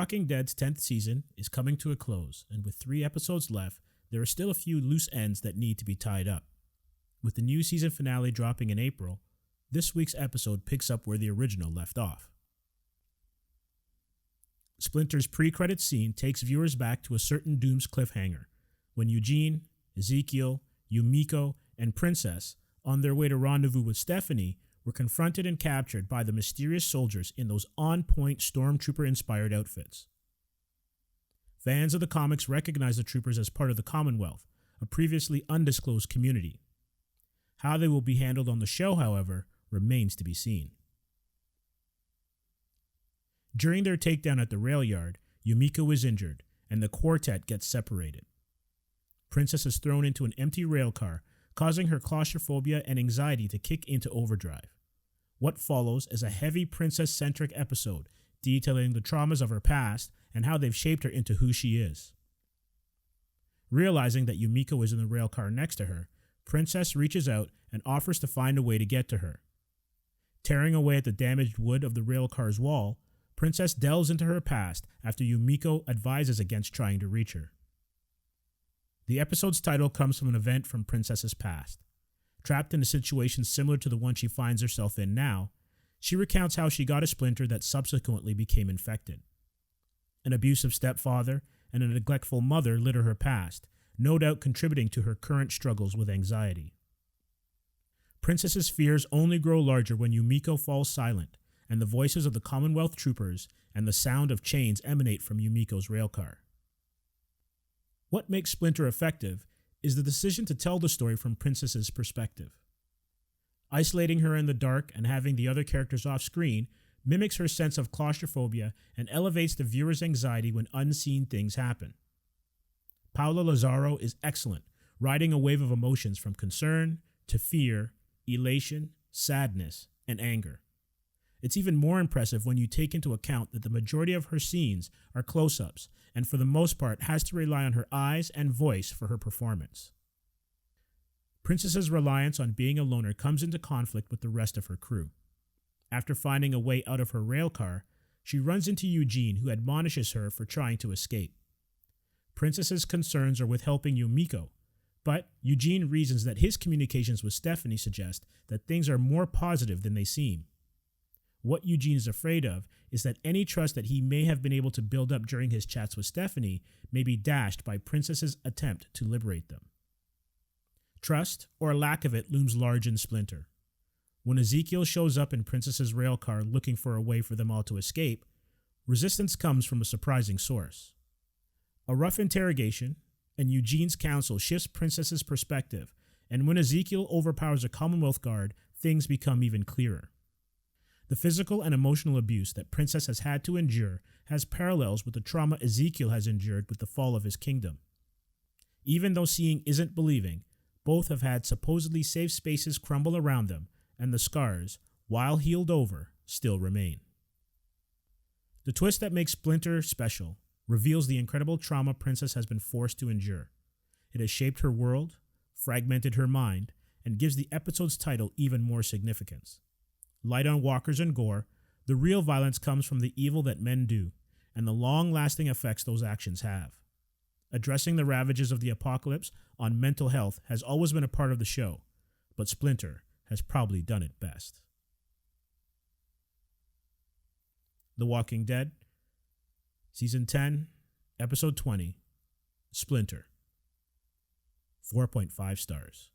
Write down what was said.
Walking Dead's 10th season is coming to a close, and with 3 episodes left, there are still a few loose ends that need to be tied up. With the new season finale dropping in April, this week's episode picks up where the original left off. Splinter's pre-credits scene takes viewers back to a certain Doom's cliffhanger, when Eugene, Ezekiel, Yumiko, and Princess, on their way to rendezvous with Stephanie, were confronted and captured by the mysterious soldiers in those on-point stormtrooper-inspired outfits. Fans of the comics recognize the troopers as part of the Commonwealth, a previously undisclosed community. How they will be handled on the show, however, remains to be seen. During their takedown at the rail yard, Yumiko is injured, and the quartet gets separated. Princess is thrown into an empty rail car, causing her claustrophobia and anxiety to kick into overdrive. What follows is a heavy princess-centric episode detailing the traumas of her past and how they've shaped her into who she is. Realizing that Yumiko is in the rail car next to her, Princess reaches out and offers to find a way to get to her. Tearing away at the damaged wood of the rail car's wall, Princess delves into her past after Yumiko advises against trying to reach her. The episode's title comes from an event from Princess's past. Trapped in a situation similar to the one she finds herself in now, she recounts how she got a splinter that subsequently became infected. An abusive stepfather and a neglectful mother litter her past, no doubt contributing to her current struggles with anxiety. Princess's fears only grow larger when Yumiko falls silent, and the voices of the Commonwealth troopers and the sound of chains emanate from Yumiko's railcar. What makes Splinter effective is the decision to tell the story from Princess's perspective. Isolating her in the dark and having the other characters off screen mimics her sense of claustrophobia and elevates the viewer's anxiety when unseen things happen. Paola Lazaro is excellent, riding a wave of emotions from concern to fear, elation, sadness, and anger. It's even more impressive when you take into account that the majority of her scenes are close-ups, and for the most part has to rely on her eyes and voice for her performance. Princess's reliance on being a loner comes into conflict with the rest of her crew. After finding a way out of her railcar, she runs into Eugene, who admonishes her for trying to escape. Princess's concerns are with helping Yumiko, but Eugene reasons that his communications with Stephanie suggest that things are more positive than they seem. What Eugene is afraid of is that any trust that he may have been able to build up during his chats with Stephanie may be dashed by Princess's attempt to liberate them. Trust, or lack of it, looms large in Splinter. When Ezekiel shows up in Princess's railcar looking for a way for them all to escape, resistance comes from a surprising source. A rough interrogation, and Eugene's counsel shifts Princess's perspective, and when Ezekiel overpowers a Commonwealth guard, things become even clearer. The physical and emotional abuse that Princess has had to endure has parallels with the trauma Ezekiel has endured with the fall of his kingdom. Even though seeing isn't believing, both have had supposedly safe spaces crumble around them, and the scars, while healed over, still remain. The twist that makes Splinter special reveals the incredible trauma Princess has been forced to endure. It has shaped her world, fragmented her mind, and gives the episode's title even more significance. Light on walkers and gore, the real violence comes from the evil that men do, and the long-lasting effects those actions have. Addressing the ravages of the apocalypse on mental health has always been a part of the show, but Splinter has probably done it best. The Walking Dead, Season 10, Episode 20, Splinter. 4.5 stars.